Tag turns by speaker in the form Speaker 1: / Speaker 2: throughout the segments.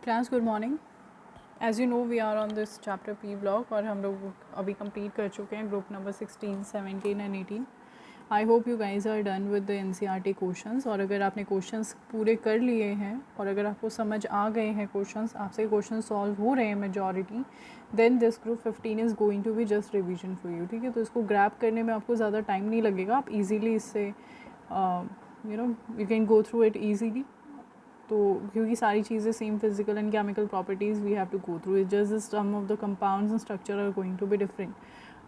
Speaker 1: Class good morning. As you know we are on this chapter P block और हम लोग अभी complete कर चुके हैं group number 16, 17 and 18. I hope you guys are done with the NCERT questions. और अगर आपने क्वेश्चंस पूरे कर लिए हैं और अगर आपको समझ आ गए हैं क्वेश्चंस, आपसे क्वेश्चन सॉल्व हो रहे हैं majority, then this group 15 is going to be just revision for you. ठीक है, तो इसको ग्रैब करने में आपको ज़्यादा टाइम नहीं लगेगा. आप ईजीली इससे you can go through it easily. तो क्योंकि सारी चीज़ें same physical and chemical properties we have to go through it, just the some of the compounds and structure are going to be different,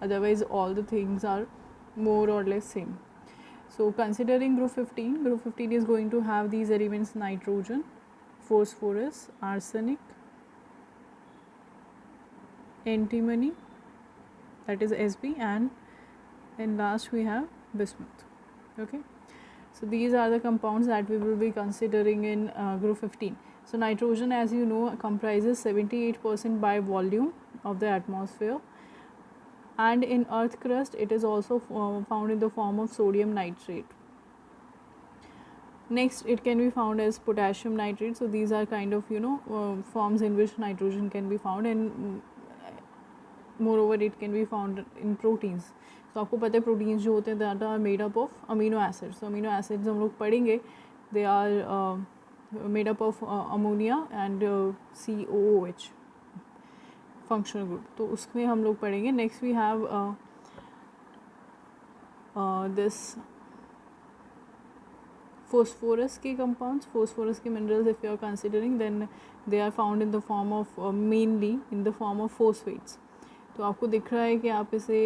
Speaker 1: otherwise all the things are more or less same. So considering group 15 is going to have these elements: nitrogen, phosphorus, arsenic, antimony, that is Sb, and in last we have bismuth. Okay, so these are the compounds that we will be considering in group 15. So nitrogen, as you know, comprises 78% by volume of the atmosphere, and in earth crust it is also found in the form of sodium nitrate. Next, it can be found as potassium nitrate. So these are kind of forms in which nitrogen can be found, and moreover it can be found in proteins. तो आपको पता है proteins जो होते हैं that are made up of amino acids. तो amino acids हम लोग पढ़ेंगे, they are made up of ammonia and COOH functional group. तो उसमें हम लोग पढ़ेंगे. Next we have this phosphorus के compounds. Phosphorus के minerals if you are considering, then they are found in the form of mainly in the form of phosphates. तो आपको दिख रहा है कि आप इसे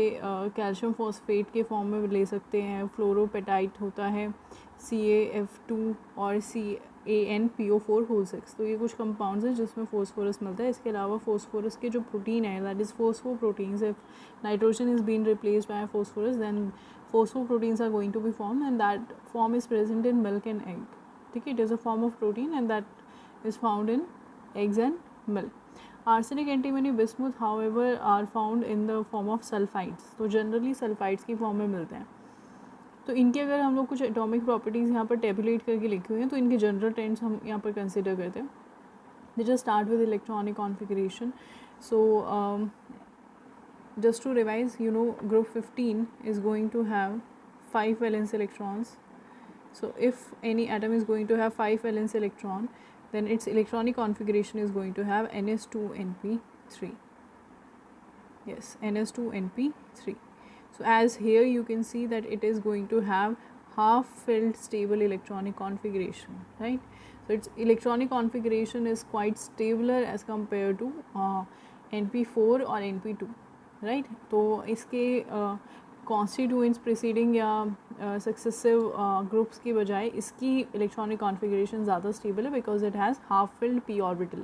Speaker 1: कैल्शियम फॉस्फेट के फॉर्म में ले सकते हैं. फ्लोरोपेटाइट होता है, CaF2 और CaNPO4/6. तो ये कुछ कंपाउंड्स हैं जिसमें फोस्फोरस मिलता है. इसके अलावा फोस्फोरस के जो प्रोटीन है, that is phosphoproteins. If nitrogen is been replaced by phosphorus, then phosphoproteins are going to be formed, and that form is present in milk and egg. ठीक है, it is a form of protein and that is found in eggs and milk. Arsenic, antimony, bismuth however are found in the form of sulfides. तो generally sulfides की form में मिलते हैं. तो इनकी अगर हम लोग कुछ एटॉमिक प्रॉपर्टीज़ यहाँ पर टेबुलेट करके लिखी हुई हैं, तो इनके जनरल ट्रेंड्स हम यहाँ पर कंसिडर करते हैं. They just start with electronic configuration. So just to revise, group 15 is going to have 5 valence electrons. So if any atom is going to have 5 valence electron, then its electronic configuration is going to have Ns2np3. Yes, Ns2np3. So as here you can see that it is going to have half filled stable electronic configuration, right? So its electronic configuration is quite stabler as compared to np4 or np2, right. तो इसके constituents preceding या successive groups की बजाय इसकी electronic configuration ज़्यादा stable है because it has half filled p orbital.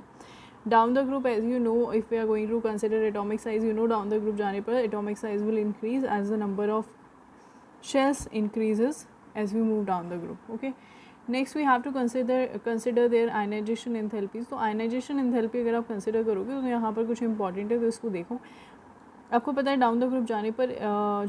Speaker 1: Down the group, as you know, if we are going to consider atomic size, down the group जाने पर atomic size will increase as the number of shells increases as we move down the group. Okay, next we have to consider their ionization enthalpies. तो ionization enthalpy अगर आप consider करोगे तो यहाँ पर कुछ इंपॉर्टेंट है, तो इसको देखो. आपको पता है डाउन द ग्रुप जाने पर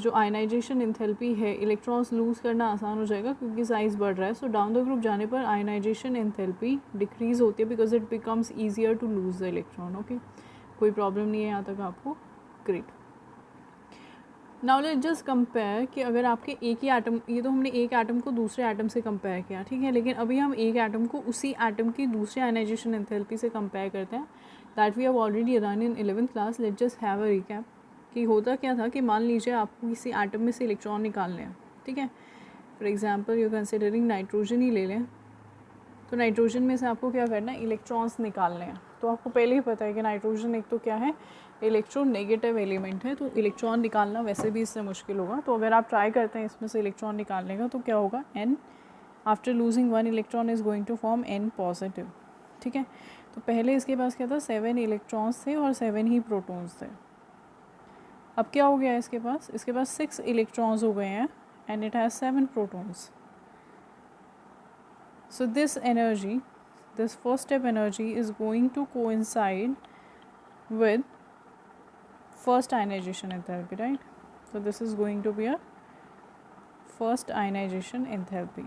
Speaker 1: जो आयनाइजेशन एंथैल्पी है, इलेक्ट्रॉन्स लूज़ करना आसान हो जाएगा क्योंकि साइज़ बढ़ रहा है. सो डाउन द ग्रुप जाने पर आयनाइजेशन एंथैल्पी डिक्रीज़ होती है because it becomes easier to lose the electron. Okay, कोई प्रॉब्लम नहीं है यहाँ तक आपको. Great. Now let's just compare कि अगर आपके एक ही एटम, ये तो हमने एक एटम को दूसरे एटम से कंपेयर किया, ठीक है, लेकिन अभी हम एक एटम को उसी एटम की दूसरे आयनाइजेशन एंथैल्पी से कंपेयर करते हैं. That we have already done in 11th class. Let's just have a recap कि होता क्या था कि मान लीजिए आपको किसी एटम में से इलेक्ट्रॉन निकालने हैं, ठीक है. For example you considering nitrogen ही ले लें. तो नाइट्रोजन में से आपको क्या करना है, इलेक्ट्रॉन्स निकालने हैं. तो आपको पहले ही पता है कि नाइट्रोजन एक तो क्या है, इलेक्ट्रोनेगेटिव एलिमेंट है, तो इलेक्ट्रॉन निकालना वैसे भी इससे मुश्किल होगा. तो अगर आप ट्राई करते हैं इसमें से इलेक्ट्रॉन निकालने का, तो क्या होगा, n after losing 1 electron is going to form n positive. ठीक है, तो पहले इसके पास क्या था, 7 इलेक्ट्रॉन्स थे और 7 ही प्रोटॉन्स थे. अब क्या हो गया है इसके पास 6 इलेक्ट्रॉन्स हो गए हैं and it has 7 protons. So this energy, this first step energy is going to coincide with first ionization enthalpy, right? So this is going to be a first ionization enthalpy.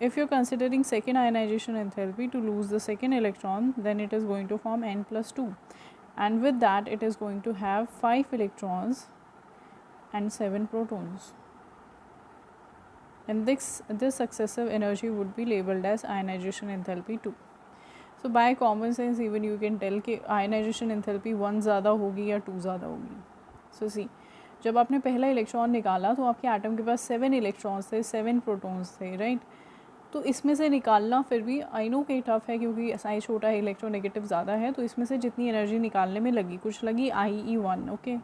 Speaker 1: if you're considering second ionization enthalpy to lose the second electron, then it is going to form n plus 2, and with that it is going to have 5 electrons and 7 protons, and this successive energy would be labeled as ionization enthalpy 2. So by common sense even you can tell कि ionization enthalpy 1 ज़्यादा होगी या 2 ज़्यादा होगी. So see, जब आपने पहला electron निकाला तो आपके एटम के पास 7 इलेक्ट्रॉन्स थे, 7 प्रोटॉन्स थे, राइट. तो इसमें से निकालना फिर भी आई नो कि टफ है क्योंकि साइज छोटा है, इलेक्ट्रोनेगेटिव ज़्यादा है, तो इसमें से जितनी एनर्जी निकालने में लगी कुछ लगी IE1, ओके.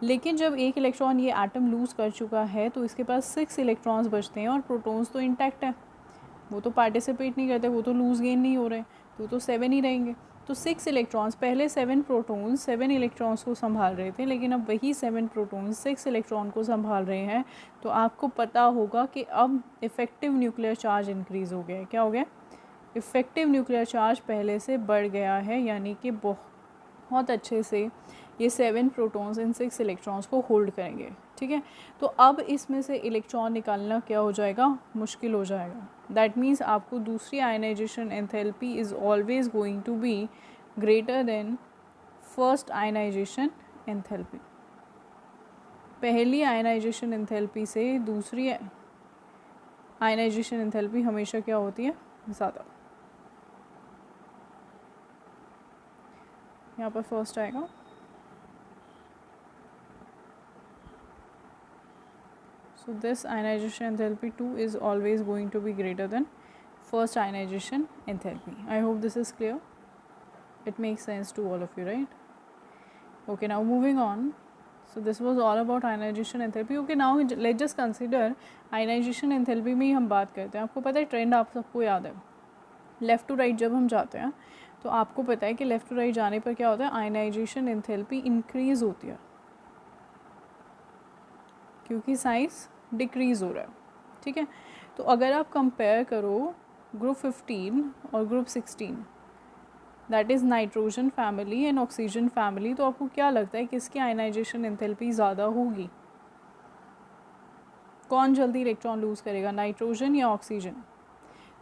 Speaker 1: लेकिन जब एक इलेक्ट्रॉन ये एटम लूज़ कर चुका है तो इसके पास 6 इलेक्ट्रॉन्स बचते हैं और प्रोटॉन्स तो इंटैक्ट है, वो तो पार्टिसिपेट नहीं करते, वो तो लूज़ गेन नहीं हो रहे, तो 7 ही रहेंगे. तो 6 इलेक्ट्रॉन्स, पहले 7 प्रोटॉन्स 7 इलेक्ट्रॉन्स को संभाल रहे थे, लेकिन अब वही 7 प्रोटॉन्स 6 इलेक्ट्रॉन को संभाल रहे हैं. तो आपको पता होगा कि अब इफ़ेक्टिव न्यूक्लियर चार्ज इंक्रीज़ हो गया है. क्या हो गया? इफ़ेक्टिव न्यूक्लियर चार्ज पहले से बढ़ गया है, यानी कि बहुत अच्छे से ये 7 प्रोटॉन्स इन 6 इलेक्ट्रॉन्स को होल्ड करेंगे. ठीक है, तो अब इसमें से इलेक्ट्रॉन निकालना क्या हो जाएगा? मुश्किल हो जाएगा. दैट मीन्स आपको दूसरी ionization enthalpy is always going to be greater than first ionization enthalpy. पहली आयनाइजेशन एंथैल्पी से दूसरी आयनाइजेशन एंथैल्पी हमेशा क्या होती है? ज़्यादा. यहाँ पर फर्स्ट आएगा. So this ionization enthalpy 2 is always going to be greater than first ionization enthalpy. I hope this is clear. It makes sense to all of you, right? Okay, now moving on. So this was all about ionization enthalpy. Okay, now let's just consider ionization enthalpy में ही हम बात करते हैं. आपको पता है trend आप सबको याद है, लेफ़्ट टू राइट जब हम जाते हैं तो आपको पता है कि लेफ़्ट टू राइट जाने पर क्या होता है? आयनाइजेशन एंथैल्पी इंक्रीज़ होती है क्योंकि साइज़ डिक्रीज़ हो रहा है. ठीक है, तो अगर आप कंपेयर करो ग्रुप 15 और group 16, that is nitrogen family and oxygen family, तो आपको क्या लगता है किसकी आयनाइजेशन एंथैल्पी ज़्यादा होगी? कौन जल्दी इलेक्ट्रॉन लूज़ करेगा, नाइट्रोजन या ऑक्सीजन?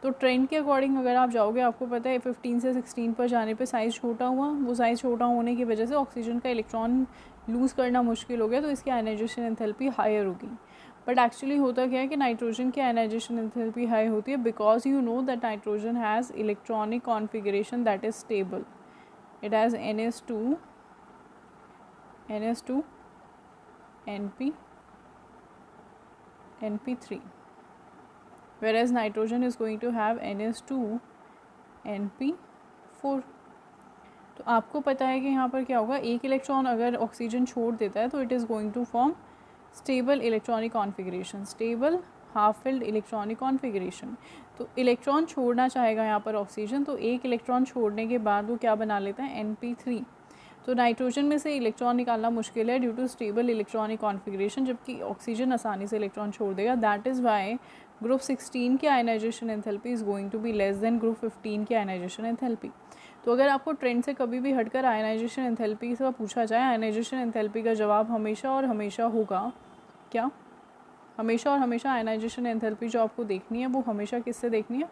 Speaker 1: तो ट्रेंड के अकॉर्डिंग अगर आप जाओगे, आपको पता है 15 से 16 पर जाने पे साइज़ छोटा हुआ, वो साइज़ छोटा होने की वजह से ऑक्सीजन का इलेक्ट्रॉन लूज़ करना मुश्किल हो गया, तो इसकी आयनाइजेशन एंथैल्पी हायर होगी. बट एक्चुअली होता क्या है कि नाइट्रोजन की आयनाइजेशन एंथैल्पी हाई होती है because you know that nitrogen has electronic configuration that is stable. It has NS2 NP3, whereas nitrogen is going to have NS2 NP4. तो आपको पता है कि यहाँ पर क्या होगा? एक इलेक्ट्रॉन अगर ऑक्सीजन छोड़ देता है तो it is going to form stable electronic configuration, stable half filled electronic configuration. तो इलेक्ट्रॉन छोड़ना चाहेगा यहाँ पर ऑक्सीजन, तो एक इलेक्ट्रॉन छोड़ने के बाद वो क्या बना लेता है? NP3. तो नाइट्रोजन में से इलेक्ट्रॉन निकालना मुश्किल है due to stable electronic configuration, जबकि ऑक्सीजन आसानी से इलेक्ट्रॉन छोड़ देगा. दैट इज़ वाई ग्रुप 16 की ionization enthalpy is going to be less than group 15 की आयनाइजेशन एंथैल्पी. तो अगर आपको ट्रेंड से कभी भी हटकर आयनाइजेशन एंथैल्पी से पूछा जाए, आयनाइजेशन एंथैल्पी का जवाब हमेशा और हमेशा होगा क्या? हमेशा और हमेशा आयनाइजेशन एंथैल्पी जो आपको देखनी है वो हमेशा किससे देखनी है?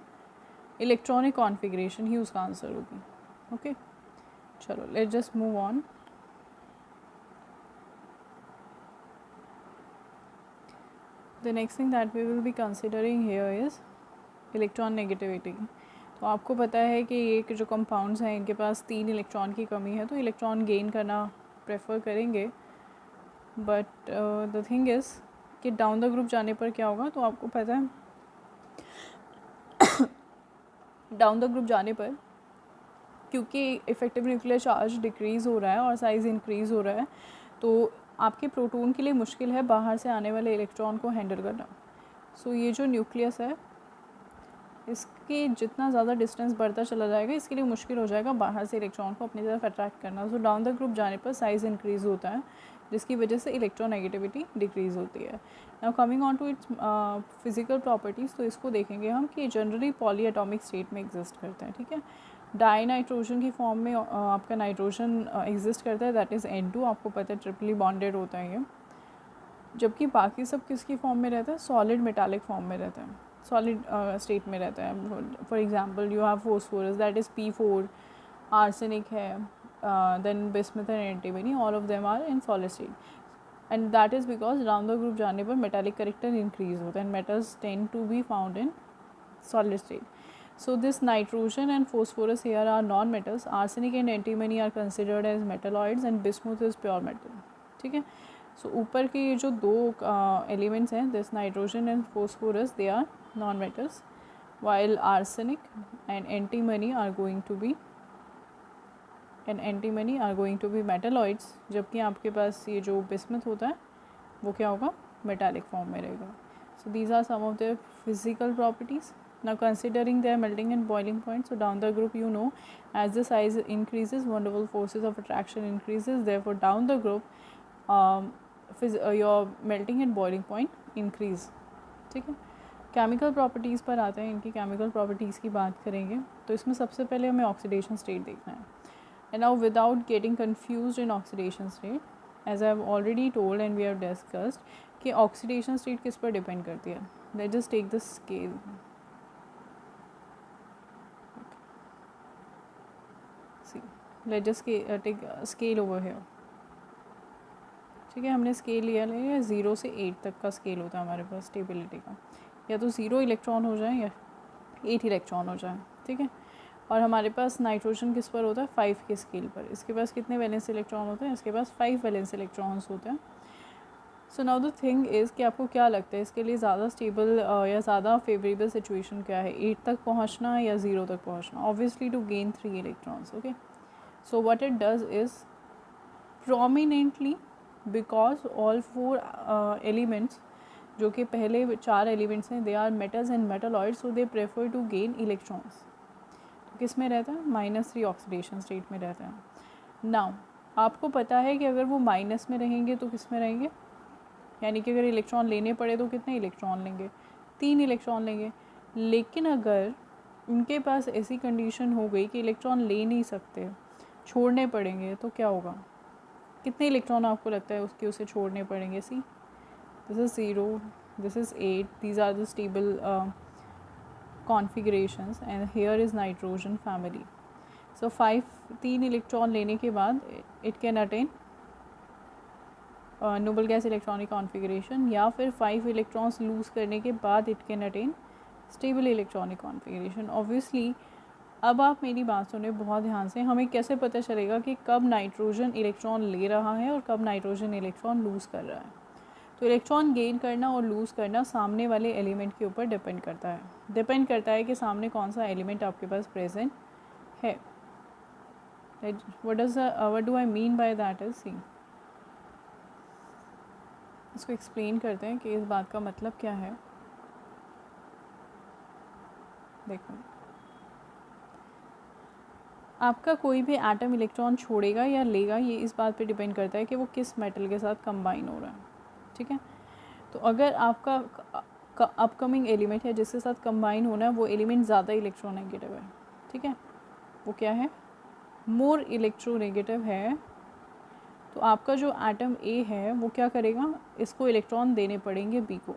Speaker 1: इलेक्ट्रॉनिक कॉन्फिगरेशन ही उसका आंसर होगी. ओके, चलो let's just move on. The next thing that we will be considering here is electronegativity. तो आपको पता है कि ये जो कंपाउंड्स हैं इनके पास 3 इलेक्ट्रॉन की कमी है, तो इलेक्ट्रॉन गेन करना प्रेफर करेंगे. बट द थिंग इज़ कि डाउन द ग्रुप जाने पर क्या होगा? तो आपको पता है डाउन द ग्रुप जाने पर क्योंकि इफ़ेक्टिव न्यूक्लियर चार्ज डिक्रीज़ हो रहा है और साइज़ इंक्रीज़ हो रहा है, तो आपके प्रोटॉन के लिए मुश्किल है बाहर से आने वाले इलेक्ट्रॉन को हैंडल करना. सो ये जो न्यूक्लियस है इसके जितना ज़्यादा डिस्टेंस बढ़ता चला जाएगा, इसके लिए मुश्किल हो जाएगा बाहर से इलेक्ट्रॉन को अपनी तरफ अट्रैक्ट करना. सो डाउन द ग्रुप जाने पर साइज़ इंक्रीज़ होता है जिसकी वजह से इलेक्ट्रोनेगेटिविटी डिक्रीज़ होती है. Now coming on to its physical properties, तो इसको देखेंगे हम कि जनरली पॉली एटॉमिक स्टेट में एग्जिस्ट करते हैं. ठीक है, डाई नाइट्रोजन की फॉर्म में आपका नाइट्रोजन एग्जिस्ट करता है, दैट इज़ N2. आपको पता है ट्रिपली बॉन्डेड होता है ये, जबकि बाकी सब किसकी फॉर्म में रहता है? सॉलिड मेटालिक फॉर्म में रहता है. सॉलिड स्टेट में रहता है. For example you have phosphorus that is P4, arsenic है, then bismuth and antimony, all of them are in solid state. And that is because round the group जाने पर metallic character increase होता है and metals tend to be found in solid state. So this nitrogen and phosphorus here are non-metals. Arsenic and antimony are considered as metalloids and bismuth is pure metal. ठीक है. So ऊपर के ये जो दो elements हैं, this nitrogen and phosphorus, they are non-metals, while arsenic and antimony are going to be metalloids. जबकि आपके पास ये जो bismuth होता है वो क्या होगा, metallic form में रहेगा. So these are some of their physical properties. Now considering their melting and boiling point, so down the group, you know, as the size increases, wonderful forces of attraction increases. Therefore, down the group, your melting and boiling point increase. ठीक है. Chemical properties पर आते हैं. इनकी chemical properties की बात करेंगे तो इसमें सबसे पहले हमें ऑक्सीडेशन स्टेट देखना है. And now without getting confused in oxidation state, as I have already told and we have discussed कि ऑक्सीडेशन स्टेट किस पर डिपेंड करती है. Let's just take the scale. Let's just take scale over here. ठीक है, हमने scale लिया 0 से 8 तक का स्केल होता है हमारे पास स्टेबिलिटी का. या तो 0 इलेक्ट्रॉन हो जाए या 8 इलेक्ट्रॉन हो जाए. ठीक है. और हमारे पास नाइट्रोजन किस पर होता है, 5 के स्केल पर. इसके पास कितने वैलेंस इलेक्ट्रॉन होते हैं, इसके पास 5 वैलेंस इलेक्ट्रॉन्स होते हैं. So now the thing is कि आपको क्या लगता है इसके लिए ज़्यादा स्टेबल या ज़्यादा फेवरेबल सिचुएशन क्या है, 8 तक पहुंचना या 0 तक पहुंचना. Obviously to gain 3 electrons. Okay. So what it does is prominently, because all 4 elements जो कि पहले 4 एलिमेंट्स हैं, they are metals and metalloids, so they prefer to gain electrons. किस में रहता है, -3 ऑक्सीडेशन स्टेट में रहता है. नाउ आपको पता है कि अगर वो माइनस में रहेंगे तो किस में रहेंगे, यानी कि अगर इलेक्ट्रॉन लेने पड़े तो कितने इलेक्ट्रॉन लेंगे, 3 इलेक्ट्रॉन लेंगे. लेकिन अगर उनके पास ऐसी कंडीशन हो गई कि इलेक्ट्रॉन ले नहीं सकते, छोड़ने पड़ेंगे, तो क्या होगा, कितने इलेक्ट्रॉन आपको लगता है उसके उसे छोड़ने पड़ेंगे. See, this is 0, this is 8, these are the stable configurations and here is nitrogen family. So 3 electron लेने के बाद it can attain noble gas electronic configuration, या फिर 5 इलेक्ट्रॉन्स लूज़ करने के बाद it can attain stable electronic configuration. Obviously अब आप मेरी बात सुने बहुत ध्यान से. हमें कैसे पता चलेगा कि कब नाइट्रोजन इलेक्ट्रॉन ले रहा है और कब नाइट्रोजन इलेक्ट्रॉन लूज़ कर रहा है. तो इलेक्ट्रॉन गेन करना और लूज़ करना सामने वाले एलिमेंट के ऊपर डिपेंड करता है. डिपेंड करता है कि सामने कौन सा एलिमेंट आपके पास प्रेजेंट है. What do I mean by that is, see, इसको एक्सप्लेन करते हैं कि इस बात का मतलब क्या है. देखो, आपका कोई भी एटम इलेक्ट्रॉन छोड़ेगा या लेगा, ये इस बात पे डिपेंड करता है कि वो किस मेटल के साथ कंबाइन हो रहा है. ठीक है. तो अगर आपका अपकमिंग एलिमेंट है जिसके साथ कंबाइन होना है, वो एलिमेंट ज़्यादा इलेक्ट्रोनेगेटिव है. ठीक है, वो क्या है, मोर इलेक्ट्रोनेगेटिव है, तो आपका जो एटम ए है वो क्या करेगा, इसको इलेक्ट्रॉन देने पड़ेंगे बी को,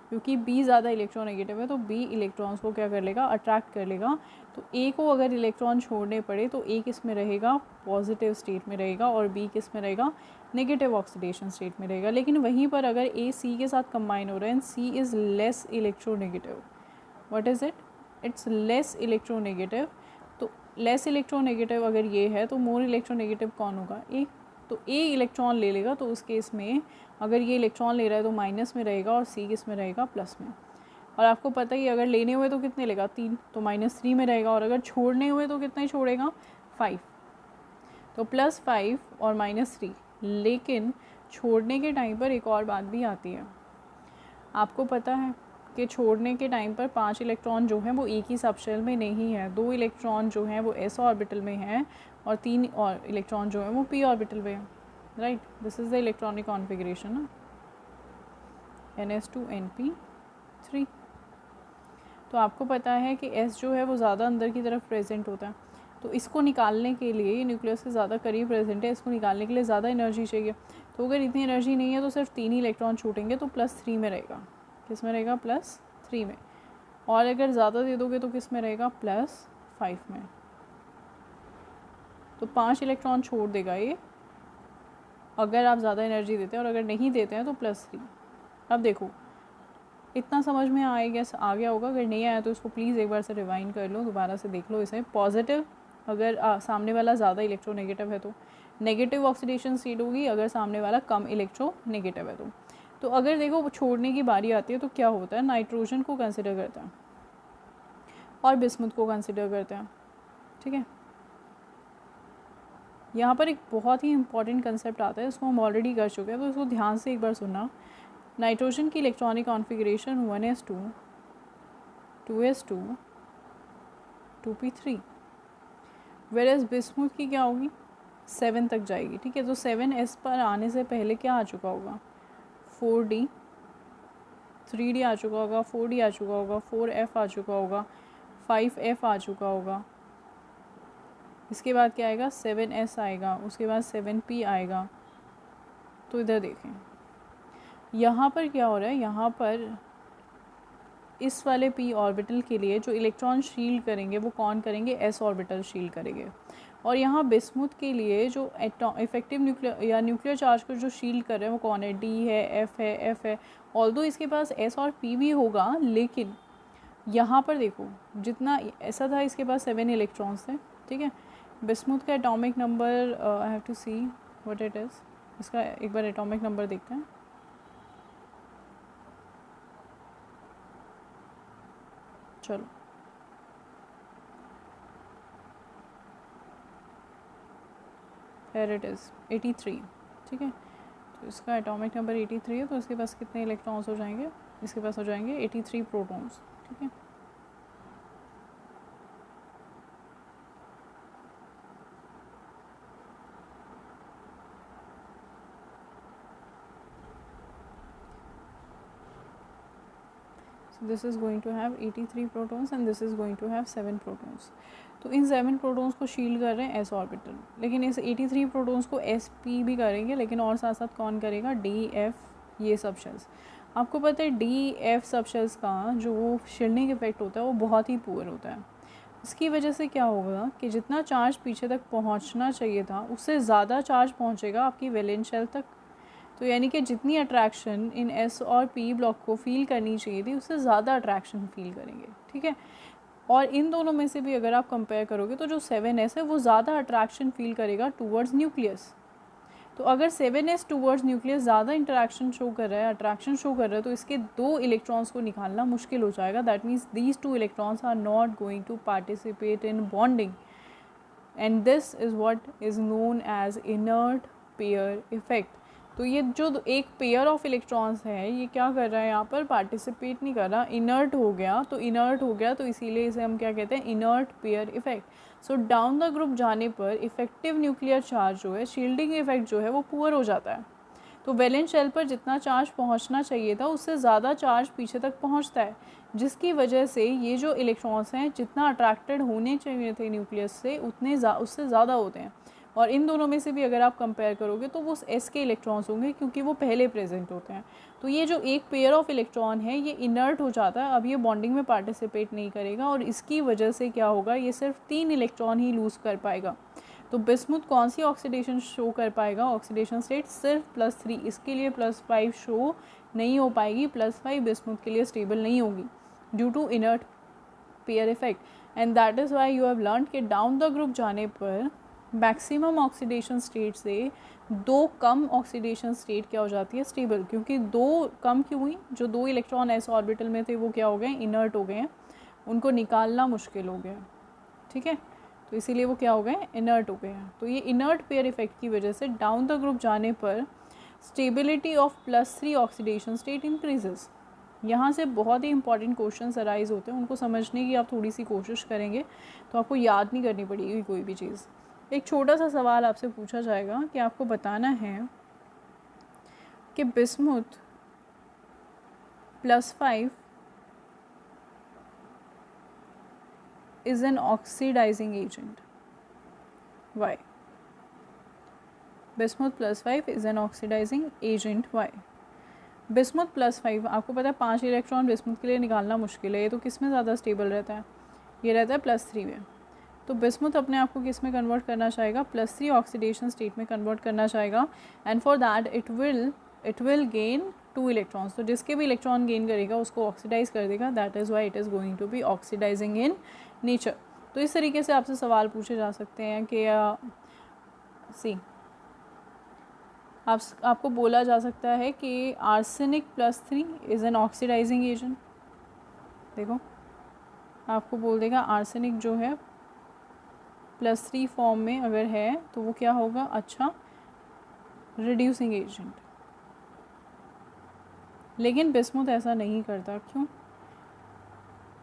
Speaker 1: क्योंकि बी ज़्यादा इलेक्ट्रोनेगेटिव है. तो बी इलेक्ट्रॉन्स को क्या कर लेगा, अट्रैक्ट कर लेगा. तो ए को अगर इलेक्ट्रॉन छोड़ने पड़े तो ए किस में रहेगा, पॉजिटिव स्टेट में रहेगा, और बी किस में रहेगा, नेगेटिव ऑक्सीडेशन स्टेट में रहेगा. लेकिन वहीं पर अगर ए सी के साथ कंबाइन हो रहा है and C is less electronegative, what is it, it's less electronegative. तो लेस इलेक्ट्रोनेगेटिव अगर ये है तो मोर इलेक्ट्रोनेगेटिव कौन होगा, ए. तो ए इलेक्ट्रॉन ले लेगा, तो उस केस में अगर ये इलेक्ट्रॉन ले रहा है तो माइनस में रहेगा और सी किस में रहेगा, प्लस में. और आपको पता ही अगर लेने हुए तो कितने लेगा, 3, तो -3 में रहेगा. और अगर छोड़ने हुए तो कितने छोड़ेगा, 5. तो +5 और -3. लेकिन छोड़ने के टाइम पर एक और बात भी आती है. आपको पता है कि छोड़ने के टाइम पर 5 इलेक्ट्रॉन जो हैं वो एक ही सबशेल में नहीं है. 2 इलेक्ट्रॉन जो हैं वो s ऑर्बिटल में हैं और 3 और इलेक्ट्रॉन जो हैं वो p ऑर्बिटल में हैं. Right, this is the electronic configuration ना, ns2 np3. तो आपको पता है कि s जो है वो ज़्यादा अंदर की तरफ प्रेजेंट होता है. तो इसको निकालने के लिए, न्यूक्लियस के ज़्यादा करीब प्रेजेंट है, इसको निकालने के लिए ज़्यादा एनर्जी चाहिए. तो अगर इतनी एनर्जी नहीं है तो सिर्फ 3 ही इलेक्ट्रॉन छूटेंगे, तो +3 में रहेगा. किस में रहेगा, +3 में. और अगर ज़्यादा दे दोगे तो किस में रहेगा, +5 में। तो 5 इलेक्ट्रॉन छोड़ देगा ये अगर आप ज़्यादा एनर्जी देते हैं, और अगर नहीं देते हैं तो +3। अब देखो इतना समझ में आएगा, आ गया होगा। अगर नहीं आया तो इसको प्लीज़ एक बार से रिवाइंड कर लो, दोबारा से देख लो इसे। पॉजिटिव अगर सामने वाला ज़्यादा इलेक्ट्रोनेगेटिव है तो, नेगेटिव ऑक्सीडेशन स्टेट होगी अगर सामने वाला कम इलेक्ट्रोनेगेटिव है तो अगर देखो छोड़ने की बारी आती है तो क्या होता है, नाइट्रोजन को कंसिडर करते हैं और बिस्मुथ को कंसिडर करते हैं। ठीक है, यहाँ पर एक बहुत ही इंपॉर्टेंट कंसेप्ट आता है, इसको हम ऑलरेडी कर चुके हैं, तो इसको ध्यान से एक बार सुनना। नाइट्रोजन की electronic configuration 1s2 2s2 2p3, whereas bismuth की क्या होगी, 7 तक जाएगी। ठीक है, तो 7s पर आने से पहले क्या आ चुका होगा, 4d 3d आ चुका होगा, 4d आ चुका होगा, 4f आ चुका होगा, 5f आ चुका होगा। इसके बाद क्या आएगा, 7s आएगा, उसके बाद 7p आएगा। तो इधर देखें यहाँ पर क्या हो रहा है, यहाँ पर इस वाले p ऑर्बिटल के लिए जो इलेक्ट्रॉन शील्ड करेंगे वो कौन करेंगे, s ऑर्बिटल शील्ड करेंगे। और यहाँ बिस्मुथ के लिए जो इफेक्टिव न्यूक्लियर या न्यूक्लियर चार्ज को जो शील्ड कर रहे हैं वो कौन है, d है, f है, f है। ऑल्दो इसके पास s और p भी होगा, लेकिन यहाँ पर देखो जितना ऐसा था इसके पास 7 इलेक्ट्रॉन्स थे। ठीक है, बिस्मुथ का atomic number I have to see what it is, इसका एक बार एटॉमिक नंबर देखते हैं। चलो हियर इट इज़ 83। ठीक है, तो इसका एटॉमिक नंबर 83 है, तो इसके पास कितने इलेक्ट्रॉन्स हो जाएंगे, इसके पास हो जाएंगे 83 प्रोटॉन्स। ठीक है, so this is going to have 83 protons and this is going to have 7 protons। तो इन 7 प्रोटॉन्स को शील्ड कर रहे हैं s ऑर्बिटल, लेकिन इस 83 प्रोटॉन्स को sp भी करेंगे, लेकिन और साथ साथ कौन करेगा, df ये सब शेल्स। आपको पता है df सब शेल्स का जो शील्डिंग इफेक्ट होता है वो बहुत ही पुअर होता है। इसकी वजह से क्या होगा कि जितना चार्ज पीछे तक पहुंचना चाहिए था उससे ज़्यादा चार्ज पहुंचेगा आपकी वैलेंस शेल तक। तो यानी कि जितनी अट्रैक्शन इन एस और पी ब्लॉक को फील करनी चाहिए थी उससे ज़्यादा अट्रैक्शन फील करेंगे। ठीक है, और इन दोनों में से भी अगर आप कंपेयर करोगे तो जो 7s है वो ज़्यादा अट्रैक्शन फील करेगा टूवर्ड्स न्यूक्लियस। तो अगर 7s टूवर्ड्स न्यूक्लियस ज़्यादा इंटरेक्शन शो कर रहा है, अट्रैक्शन शो कर रहा है, तो इसके 2 इलेक्ट्रॉन्स को निकालना मुश्किल हो जाएगा। That means these 2 electrons are not going to participate in bonding, and this is what is known as inert pair effect. तो ये जो एक पेयर ऑफ इलेक्ट्रॉन्स है ये क्या कर रहा है, यहाँ पर पार्टिसिपेट नहीं कर रहा, इनर्ट हो गया। तो इनर्ट हो गया तो इसीलिए इसे हम क्या कहते हैं, inert pair effect. So down the group जाने पर इफेक्टिव न्यूक्लियर चार्ज जो है, शील्डिंग इफेक्ट जो है वो पुअर हो जाता है। तो वैलेंस शेल पर जितना चार्ज पहुंचना चाहिए था उससे ज़्यादा चार्ज पीछे तक पहुंचता है, जिसकी वजह से ये जो इलेक्ट्रॉन्स हैं जितना अट्रैक्टेड होने चाहिए थे न्यूक्लियस से उससे ज़्यादा होते हैं। और इन दोनों में से भी अगर आप कंपेयर करोगे तो वो एस के इलेक्ट्रॉन्स होंगे क्योंकि वो पहले प्रेजेंट होते हैं। तो ये जो एक पेयर ऑफ इलेक्ट्रॉन है ये इनर्ट हो जाता है, अब ये बॉन्डिंग में पार्टिसिपेट नहीं करेगा, और इसकी वजह से क्या होगा, ये सिर्फ 3 इलेक्ट्रॉन ही लूज़ कर पाएगा। तो बिस्मुथ कौन सी ऑक्सीडेशन शो कर पाएगा, ऑक्सीडेशन स्टेट सिर्फ +3, इसके लिए +5 शो नहीं हो पाएगी, +5 बिस्मुथ के लिए स्टेबल नहीं होगी due to inert pair effect. And that is why you have learn कि डाउन द ग्रुप जाने पर मैक्सिमम ऑक्सीडेशन स्टेट से 2 कम ऑक्सीडेशन स्टेट क्या हो जाती है, स्टेबल। क्योंकि 2 कम क्यों हुई, जो 2 इलेक्ट्रॉन एस ऑर्बिटल में थे वो क्या हो गए, इनर्ट हो गए हैं, उनको निकालना मुश्किल हो गया। ठीक है, तो इसीलिए वो क्या हो गए, इनर्ट हो गए हैं। तो ये इनर्ट पेयर इफेक्ट की वजह से डाउन द ग्रुप जाने पर stability of +3 oxidation state increases. यहाँ से बहुत ही इंपॉर्टेंट क्वेश्चन अराइज होते हैं, उनको समझने की आप थोड़ी सी कोशिश करेंगे तो आपको याद नहीं करनी पड़ेगी कोई भी चीज़। एक छोटा सा सवाल आपसे पूछा जाएगा कि आपको बताना है कि bismuth +5 is an oxidizing agent. Why? Bismuth +5 is an oxidizing agent. Why? Bismuth +5, आपको पता है 5 इलेक्ट्रॉन बिस्मुथ के लिए निकालना मुश्किल है, ये तो किस में ज़्यादा स्टेबल रहता है, ये रहता है +3 में। तो बिस्मुथ अपने आप को किस में कन्वर्ट करना चाहेगा, +3 ऑक्सीडेशन स्टेट में कन्वर्ट करना चाहेगा, and for that it will gain 2 electrons. तो जिसके भी इलेक्ट्रॉन गेन करेगा उसको ऑक्सीडाइज कर देगा, that is why it is going to be oxidizing in nature. तो इस तरीके से आपसे सवाल पूछे जा सकते हैं कि सी आपको बोला जा सकता है कि arsenic +3 is an oxidizing agent. देखो आपको बोल देगा आर्सेनिक जो है +3 फॉर्म में अगर है तो वो क्या होगा, अच्छा रिड्यूसिंग एजेंट। लेकिन बिस्मुथ ऐसा नहीं करता, क्यों?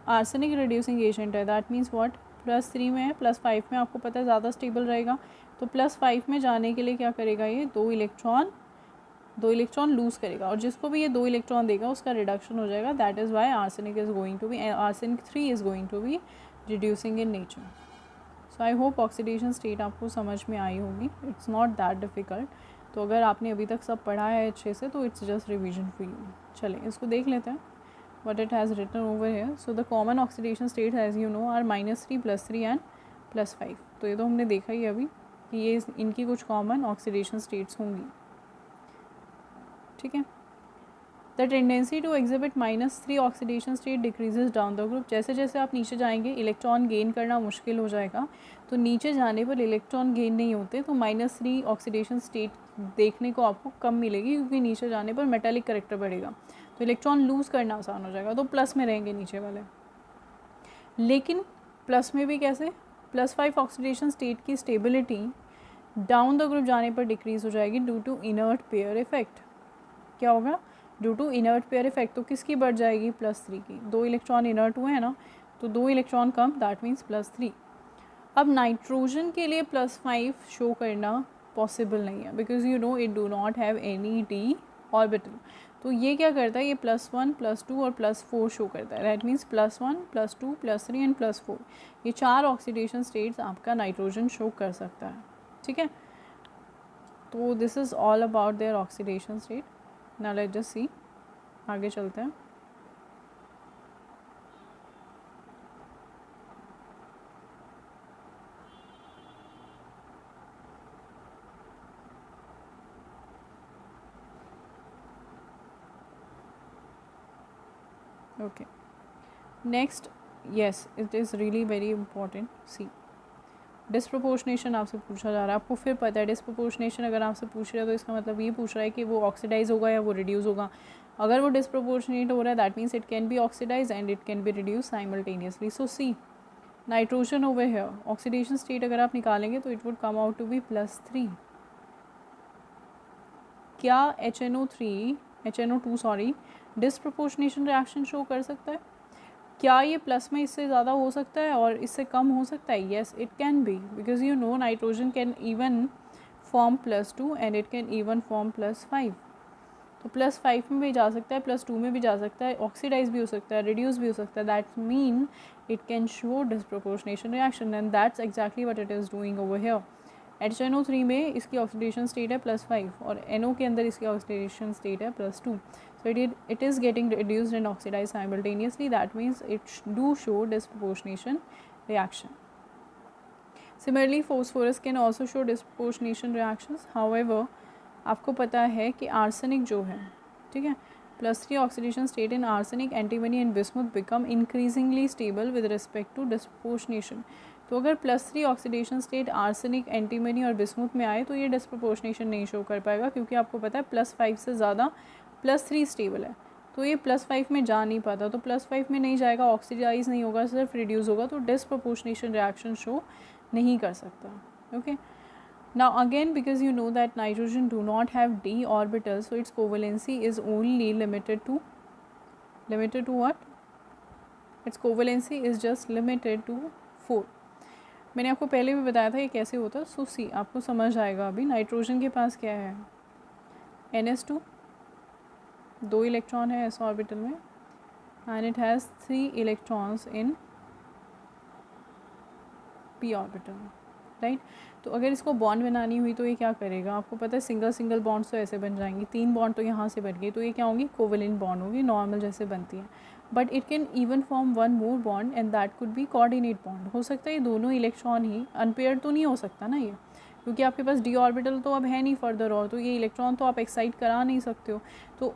Speaker 1: आर्सेनिक रिड्यूसिंग एजेंट है, दैट मीन्स व्हाट, +3 में है, +5 में आपको पता है ज़्यादा स्टेबल रहेगा। तो +5 में जाने के लिए क्या करेगा, ये 2 इलेक्ट्रॉन लूज़ करेगा, और जिसको भी ये 2 इलेक्ट्रॉन देगा उसका रिडक्शन हो जाएगा। That is why arsenic 3 is going to be reducing in nature. So I hope oxidation state आपको समझ में आई होगी, इट्स नॉट दैट डिफ़िकल्ट। तो अगर आपने अभी तक सब पढ़ा है अच्छे से तो it's just revision for you. चलें इसको देख लेते हैं what it has written over here. So the common oxidation states as you know are -3, +3 and +5. तो ये तो हमने देखा ही अभी कि ये इनकी कुछ कॉमन ऑक्सीडेशन स्टेट्स होंगी, ठीक है। The tendency to exhibit -3 oxidation state decreases down the group. जैसे जैसे आप नीचे जाएंगे इलेक्ट्रॉन गेन करना मुश्किल हो जाएगा, तो नीचे जाने पर इलेक्ट्रॉन गेन नहीं होते, तो -3 ऑक्सीडेशन स्टेट देखने को आपको कम मिलेगी, क्योंकि नीचे जाने पर मेटालिक करेक्टर बढ़ेगा, तो इलेक्ट्रॉन लूज़ करना आसान हो जाएगा, तो प्लस में रहेंगे नीचे वाले। लेकिन प्लस में भी कैसे, +5 ऑक्सीडेशन स्टेट की स्टेबिलिटी डाउन द ग्रुप जाने पर डिक्रीज हो जाएगी due to inert pair effect. क्या होगा, due to inert pair effect. तो किसकी बढ़ जाएगी, +3 की। 2 इलेक्ट्रॉन इनर्ट हुए हैं ना, तो 2 इलेक्ट्रॉन कम, दैट मीन्स +3। अब नाइट्रोजन के लिए +5 शो करना पॉसिबल नहीं है, because you know it do not have any d orbital. तो ये क्या करता है, ये +1 +2 और +4 शो करता है, दैट मीन्स +1 +2 +3 एंड +4। ये 4 ऑक्सीडेशन स्टेट्स आपका नाइट्रोजन शो कर सकता है, ठीक है। तो this is all about their oxidation state. Now let's just see, आगे चलते हैं। Okay, next, yes it is really very important. See, disproportionation आपसे पूछा जा रहा है। आपको फिर पता है डिस्प्रोपोर्शनेशन अगर आपसे पूछ रहा है तो इसका मतलब ये पूछ रहा है कि वो ऑक्सीडाइज होगा या वो रिड्यूस होगा। अगर वो डिस्प्रोपोर्शनेट हो रहा है that means it can be oxidize and it can be reduce simultaneously. So see, nitrogen over here oxidation state अगर आप निकालेंगे तो it would come out to be +3। क्या HNO2 sorry disproportionation reaction show कर सकता है? क्या ये प्लस में इससे ज़्यादा हो सकता है और इससे कम हो सकता है? Yes it can B, because you know nitrogen can even form +2 and it can even form +5। तो +5 में भी जा सकता है, +2 में भी जा सकता है, ऑक्सीडाइज भी हो सकता है, रिड्यूस भी हो सकता है। That mean it can show disproportionation reaction and that's exactly what it is doing over here. HNO3 में इसकी ऑक्सीडेशन स्टेट है +5 और NO के अंदर इसकी ऑक्सीडेशन स्टेट है +2। So it is getting reduced and oxidized simultaneously. That means it do show disproportionation reaction. Similarly, phosphorus can also show disproportionation reactions. However, आपको पता है कि आर्सेनिक जो है, ठीक है, +3 oxidation state in arsenic, antimony and bismuth become increasingly stable with respect to disproportionation. तो अगर +3 ऑक्सीडेशन स्टेट आर्सेनिक, एंटीमनी और बिस्मुथ में आए तो ये डिस्प्रोपोर्शनेशन नहीं शो कर पाएगा, क्योंकि आपको पता है +5 से ज़्यादा +3 स्टेबल है, तो ये +5 में जा नहीं पाता। तो +5 में नहीं जाएगा, ऑक्सीडाइज नहीं होगा, सिर्फ रिड्यूस होगा, तो डिस्प्रोपोर्शनेशन रिएक्शन शो नहीं कर सकता। Okay, now again because you know that nitrogen do not have d orbitals, so its covalency is only limited to what? Its covalency is just limited to 4। मैंने आपको पहले भी बताया था ये कैसे होता है। सो सी, आपको समझ आएगा अभी। नाइट्रोजन के पास क्या है, NH2, 2 इलेक्ट्रॉन है s ऑर्बिटल में and it has 3 electrons in p orbital. Right. तो अगर इसको बॉन्ड बनानी हुई तो ये क्या करेगा, आपको पता है सिंगल सिंगल बॉन्ड्स तो ऐसे बन जाएंगी, 3 बॉन्ड तो यहाँ से बन गई, तो ये क्या होंगी, कोवेलेंट बॉन्ड होगी, नॉर्मल जैसे बनती है। But it can even form one more bond and that could be coordinate bond. हो सकता है ये दोनों इलेक्ट्रॉन ही, अनपेयर्ड तो नहीं हो सकता ना ये, क्योंकि आपके पास डी ऑर्बिटल तो अब है नहीं फर्दर, और तो ये इलेक्ट्रॉन तो आप एक्साइट करा नहीं सकते हो। तो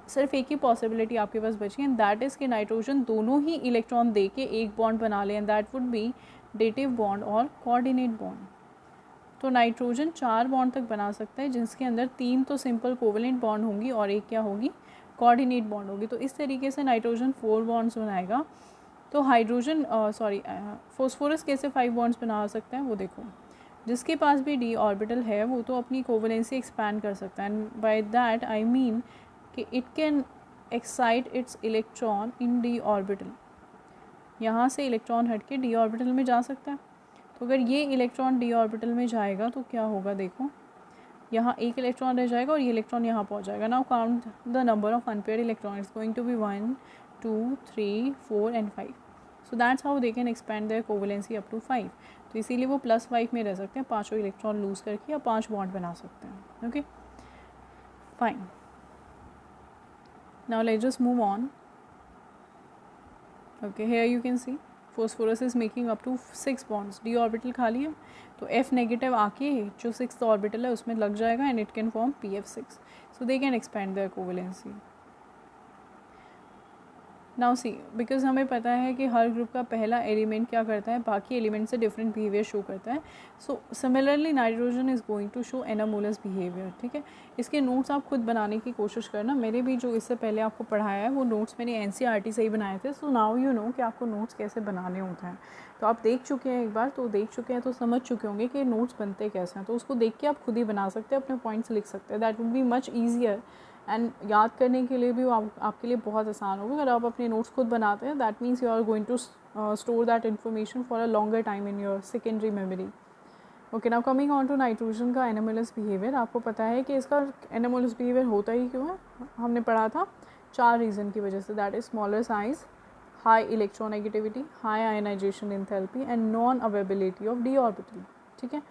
Speaker 1: सिर्फ एक ही पॉसिबिलिटी आपके पास बची एंड दैट इज़ कि नाइट्रोजन दोनों ही इलेक्ट्रॉन दे के एक बॉन्ड बना ले, and that would be dative bond और कोऑर्डिनेट बॉन्ड। तो नाइट्रोजन 4 बॉन्ड तक बना सकता है, जिसके अंदर 3 तो सिंपल कोवेलेंट बॉन्ड होंगी और एक क्या होगी, कोऑर्डिनेट बॉन्ड होगी। तो इस तरीके से नाइट्रोजन 4 बॉन्ड्स बनाएगा। तो हाइड्रोजन फॉस्फोरस कैसे 5 बॉन्ड्स बना सकता है वो देखो, जिसके पास भी डी ऑर्बिटल है वो तो अपनी कोवेलेंसी एक्सपैंड कर सकता है, and by that I mean कि it can excite its electron in d orbital. यहाँ से इलेक्ट्रॉन हट के डी ऑर्बिटल में जा सकता है। तो अगर ये इलेक्ट्रॉन डी ऑर्बिटल में जाएगा तो क्या होगा, देखो यहाँ एक इलेक्ट्रॉन रह जाएगा और ये इलेक्ट्रॉन यहाँ पहुँच जाएगा। Now count the number of unpaired electron, it's going to be 1 2 3 4 and 5। So that's how they can expand their covalency up to 5। तो इसीलिए वो +5 में रह सकते हैं, 5 इलेक्ट्रॉन लूज़ करके, या 5 बॉन्ड बना सकते हैं। Okay fine, now let's just move on. Okay here you can see phosphorus is making up to 6 bonds, d orbital खाली है तो F नेगेटिव आके जो 6th ऑर्बिटल है उसमें लग जाएगा and it can form PF6, so they can expand their covalency. Now see, because हमें पता है कि हर ग्रुप का पहला एलिमेंट क्या करता है, बाकी एलिमेंट से डिफरेंट बिहेवियर शो करता है। So similarly nitrogen is going to show anomalous behaviour. ठीक है, इसके नोट्स आप खुद बनाने की कोशिश करना। मैंने भी जो इससे पहले आपको पढ़ाया है वो नोट्स मैंने NCERT से ही बनाए थे। सो नाउ यू नो कि आपको नोट्स कैसे बनाने होते हैं। तो आप देख चुके हैं एक बार, तो देख चुके हैं तो समझ चुके होंगे कि नोट्स बनते कैसे हैं। तो उसको देख के आप खुद ही बना सकते हैं, अपने पॉइंट्स लिख सकते हैं। That would be much easier and याद करने के लिए भी वो आपके लिए बहुत आसान होगा। अगर आप अपने नोट्स खुद बनाते हैं, that means you are going to store that information for a longer time in your secondary memory. Okay, now coming on to nitrogen का एनामोलस बिहेवियर। आपको पता है कि इसका एनामोलस बिहेवियर होता ही क्यों है, हमने पढ़ा था 4 रीज़न की वजह से। That is smaller size, high electronegativity, high ionisation enthalpy and non availability of d orbital. ठीक है,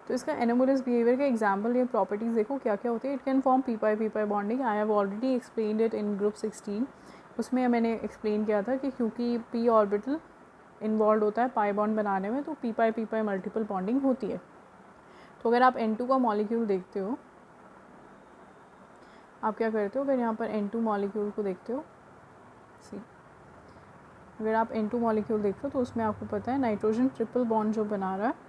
Speaker 1: तो इसका एनामोलस बिहेवियर का एग्जाम्पल या प्रॉपर्टीज़ देखो क्या क्या होती है। It can form p pi bonding. I have already explained it in group 16। उसमें मैंने एक्सप्लेन किया था कि क्योंकि पी ऑर्बिटल इन्वॉल्व होता है पाई बॉन्ड बनाने में, तो पी पाई मल्टीपल बॉन्डिंग होती है। तो अगर आप N2 का मॉलिक्यूल देखते हो, आप क्या करते हो, अगर यहाँ पर N2 मॉलिक्यूल को देखते हो, सी अगर आप N2 मॉलिक्यूल देखते हो तो उसमें आपको पता है नाइट्रोजन ट्रिपल बॉन्ड जो बना रहा है,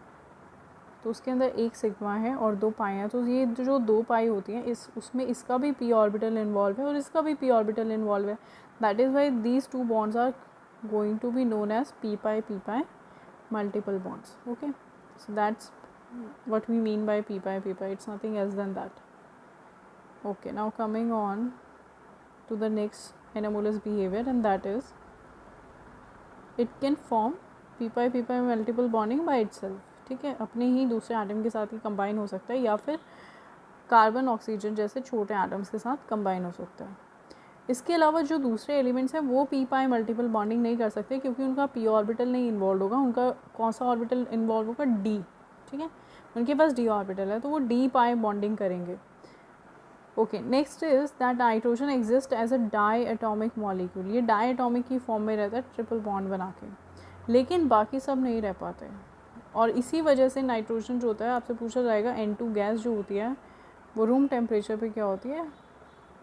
Speaker 1: तो उसके अंदर एक सिग्मा है और 2 पाई हैं। तो ये जो 2 पाई होती हैं उसमें इसका भी p ऑर्बिटल इन्वॉल्व है और इसका भी p ऑर्बिटल इन्वॉल्व है। That is why these 2 bonds are going to be known as p pi multiple bonds. Okay, so that's what we mean by p pi, it's nothing else than that. Okay, now coming on to the next anomalous behavior, and that is it can form p pi multiple bonding by itself. ठीक है, अपने ही दूसरे atom के साथ ही combine हो सकता है, या फिर कार्बन ऑक्सीजन जैसे छोटे एटम्स के साथ कंबाइन हो सकता है। इसके अलावा जो दूसरे एलिमेंट्स हैं वो p पाई मल्टीपल बॉन्डिंग नहीं कर सकते, क्योंकि उनका p ऑर्बिटल नहीं इन्वॉल्व होगा। उनका कौन सा ऑर्बिटल इन्वॉल्व होगा, d। ठीक है, उनके पास d ऑर्बिटल है तो वो d पाई बॉन्डिंग करेंगे। Okay, next is that nitrogen exist as a diatomic molecule. ये डाई एटॉमिक की फॉर्म में रहता है ट्रिपल बॉन्ड बना के, लेकिन बाकी सब नहीं रह पाते। और इसी वजह से नाइट्रोजन जो होता है, आपसे पूछा जाएगा N2 गैस जो होती है वो रूम टेम्परेचर पे क्या होती है,